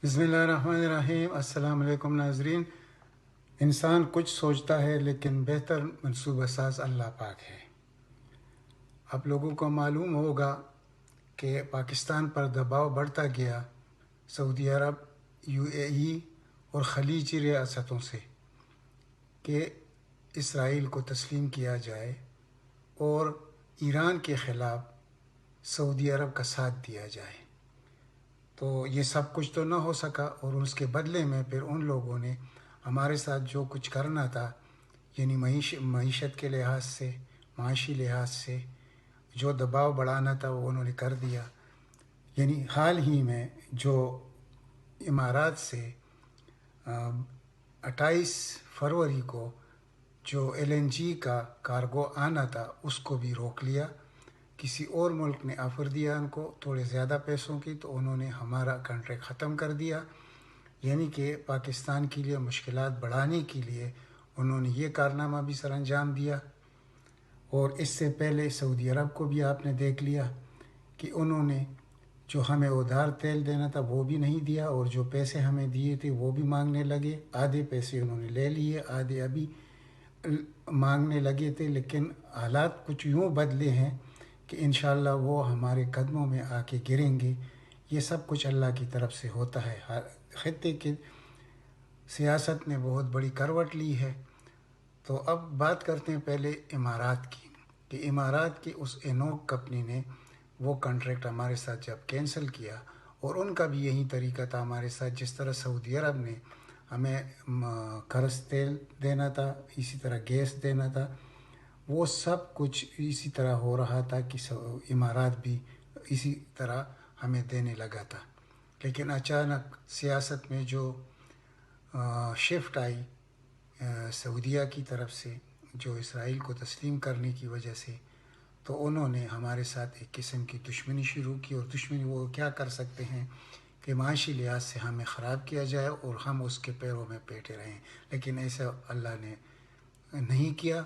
बिस्मिल्लाहिर्रहमानिर्रहीम। अस्सलाम वालेकुम नाज़रीन। इंसान कुछ सोचता है लेकिन बेहतर मंसूबा साज अल्लाह पाक है। आप लोगों को मालूम होगा कि पाकिस्तान पर दबाव बढ़ता गया सऊदी अरब, यूएई और खलीजी रियासतों से कि इसराइल को तस्लीम किया जाए और ईरान के ख़िलाफ़ सऊदी अरब का साथ दिया जाए। तो ये सब कुछ तो ना हो सका और उसके बदले में फिर उन लोगों ने हमारे साथ जो कुछ करना था, यानी मईशत के लिहाज से, माशी लिहाज से जो दबाव बढ़ाना था वो उन्होंने कर दिया। यानी हाल ही में जो इमारात से 28 फरवरी को जो एलएनजी का कार्गो आना था उसको भी रोक लिया। किसी और मुल्क ने ऑफ़र दिया उनको थोड़े ज़्यादा पैसों की, तो उन्होंने हमारा कॉन्ट्रैक्ट ख़त्म कर दिया। यानी कि पाकिस्तान के लिए मुश्किलात बढ़ाने के लिए उन्होंने ये कारनामा भी सर अंजाम दिया। और इससे पहले सऊदी अरब को भी आपने देख लिया कि उन्होंने जो हमें उधार तेल देना था वो भी नहीं दिया, और जो पैसे हमें दिए थे वो भी मांगने लगे। आधे पैसे उन्होंने ले लिए, आधे अभी मांगने लगे थे। लेकिन हालात कुछ यूँ बदले हैं कि इंशाअल्लाह वो हमारे कदमों में आके गिरेंगे। ये सब कुछ अल्लाह की तरफ से होता है। खत्ते की सियासत ने बहुत बड़ी करवट ली है। तो अब बात करते हैं पहले इमारात की, कि इमारात की उस एनोक कंपनी ने वो कॉन्ट्रैक्ट हमारे साथ जब कैंसिल किया, और उनका भी यही तरीका था हमारे साथ, जिस तरह सऊदी अरब ने हमें कर्ज तेल देना था, इसी तरह गैस देना था, वो सब कुछ इसी तरह हो रहा था कि इमारात भी इसी तरह हमें देने लगा था। लेकिन अचानक सियासत में जो शिफ्ट आई सऊदीया की तरफ से, जो इसराइल को तस्लीम करने की वजह से, तो उन्होंने हमारे साथ एक किस्म की दुश्मनी शुरू की। और दुश्मनी वो क्या कर सकते हैं कि माशी लिहाज से हमें ख़राब किया जाए और हम उसके पैरों में बैठे रहें। लेकिन ऐसा अल्लाह ने नहीं किया।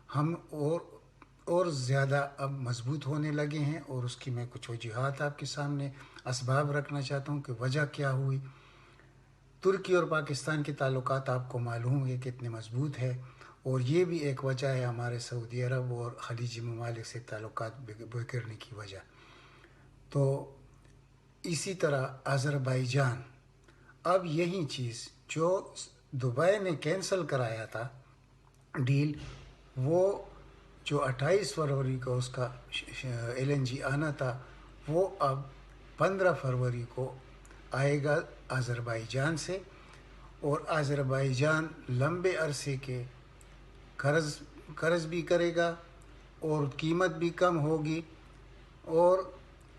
हम और ज़्यादा अब मज़बूत होने लगे हैं, और उसकी मैं कुछ वजूहात आपके सामने असबाब रखना चाहता हूँ कि वजह क्या हुई। तुर्की और पाकिस्तान के ताल्लुकात आपको मालूम है कितने मज़बूत है, और ये भी एक वजह है हमारे सऊदी अरब और खलीजी ममालिक से ताल्लुकात बिगड़ने की वजह। तो इसी तरह अज़रबैजान, अब यही चीज़ जो दुबई ने कैंसिल कराया था डील, वो जो 28 फरवरी को उसका एलएनजी आना था, वो अब 15 फरवरी को आएगा अज़रबैजान से। और अज़रबैजान लंबे अरसे के कर्ज़ भी करेगा और कीमत भी कम होगी। और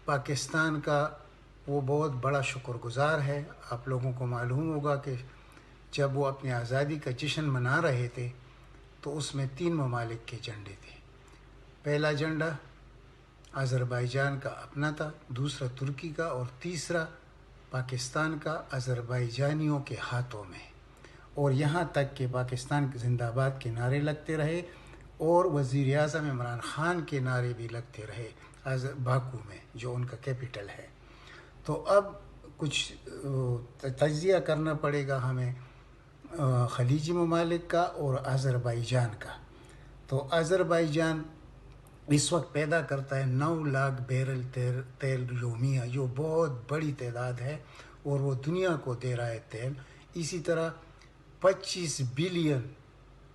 पाकिस्तान का वो बहुत बड़ा शुक्रगुज़ार है। आप लोगों को मालूम होगा कि जब वो अपनी आज़ादी का जश्न मना रहे थे तो उसमें 3 ममालिक के झंडे थे। पहला झंडा अज़रबैजान का अपना था, दूसरा तुर्की का, और तीसरा पाकिस्तान का अज़रबैजानियों के हाथों में। और यहाँ तक कि पाकिस्तान जिंदाबाद के नारे लगते रहे और वज़ीर आज़म इमरान ख़ान के नारे भी लगते रहे बाकू में, जो उनका कैपिटल है। तो अब कुछ तज्ज़िया करना पड़ेगा हमें खलीजी ममालिक का और अज़रबैजान का। तो अज़रबैजान इस वक्त पैदा करता है 9 लाख बैरल तेल योमिया, जो बहुत बड़ी तादाद है, और वो दुनिया को दे रहा है तेल। इसी तरह 25 बिलियन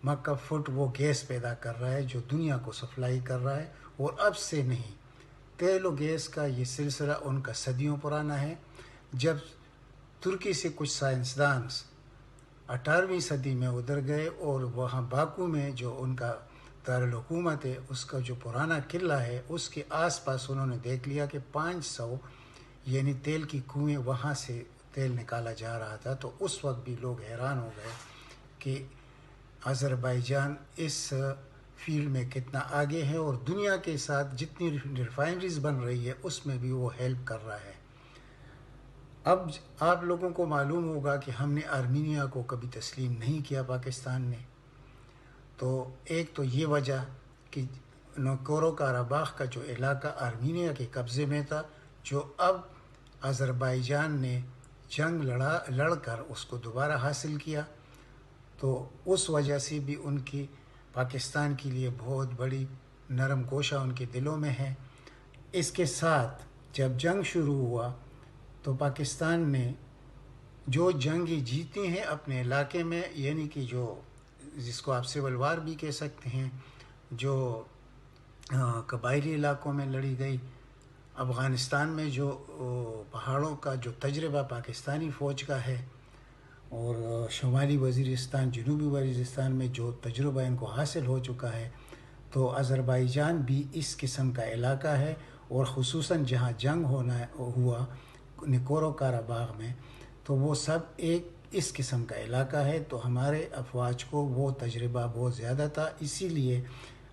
मक्का फुट वो गैस पैदा कर रहा है, जो दुनिया को सप्लाई कर रहा है। और अब से नहीं, तेल और गैस का ये सिलसिला उनका सदियों पुराना है। जब तुर्की से कुछ साइंसदान 18वीं सदी में उधर गए और वहाँ बाकू में जो उनका दारुल हुकूमत है, उसका जो पुराना किला है, उसके आसपास उन्होंने देख लिया कि 500 यानी तेल की कुएँ वहाँ से तेल निकाला जा रहा था। तो उस वक्त भी लोग हैरान हो गए कि अज़रबैजान इस फील्ड में कितना आगे है, और दुनिया के साथ जितनी रिफाइनरीज बन रही है उसमें भी वो हेल्प कर रहा है। अब आप लोगों को मालूम होगा कि हमने आर्मीनिया को कभी तस्लीम नहीं किया पाकिस्तान ने। तो एक तो ये वजह कि नकोरो काराबाख का जो इलाका आर्मीनिया के कब्ज़े में था, जो अब अज़रबैजान ने जंग लड़ कर उसको दोबारा हासिल किया। तो उस वजह से भी उनकी पाकिस्तान के लिए बहुत बड़ी नरम गोशा उनके दिलों में है। इसके साथ जब जंग शुरू हुआ तो पाकिस्तान ने जो जंगें जीती हैं अपने इलाके में, यानी कि जो जिसको आप सिविल वार भी कह सकते हैं, जो कबायली इलाकों में लड़ी गई, अफ़गानिस्तान में जो पहाड़ों का जो तजर्बा पाकिस्तानी फ़ौज का है, और शुमाली वज़ीरिस्तान जनूबी वज़ीरिस्तान में जो तजुर्बा इनको हासिल हो चुका है, तो अज़रबैजान भी इस किस्म का इलाका है। और ख़ुसूसन जहाँ जंग हुआ निकोरो काराबाग में, तो वो सब एक इस किस्म का इलाका है। तो हमारे अफवाज को वो तजर्बा बहुत ज़्यादा था, इसीलिए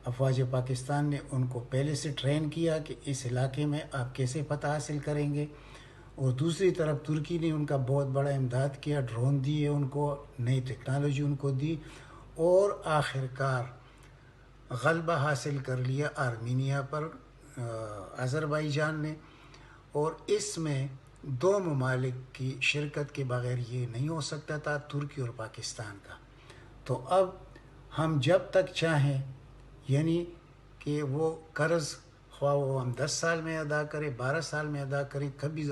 अफवाज पाकिस्तान ने उनको पहले से ट्रेन किया कि इस इलाके में आप कैसे फ़तह हासिल करेंगे। और दूसरी तरफ तुर्की ने उनका बहुत बड़ा इमदाद किया, ड्रोन दिए उनको, नई टेक्नोलॉजी उनको दी, और आखिरकार गलबा हासिल कर लिया आर्मीनिया पर अज़रबैजान ने। और इसमें दो ममालिक की शिरकत के बग़ैर ये नहीं हो सकता था, तुर्की और पाकिस्तान का। तो अब हम जब तक चाहें, यानी कि वो कर्ज़ ख्वाह वो हम 10 साल में अदा करें, 12 साल में अदा करें, कभी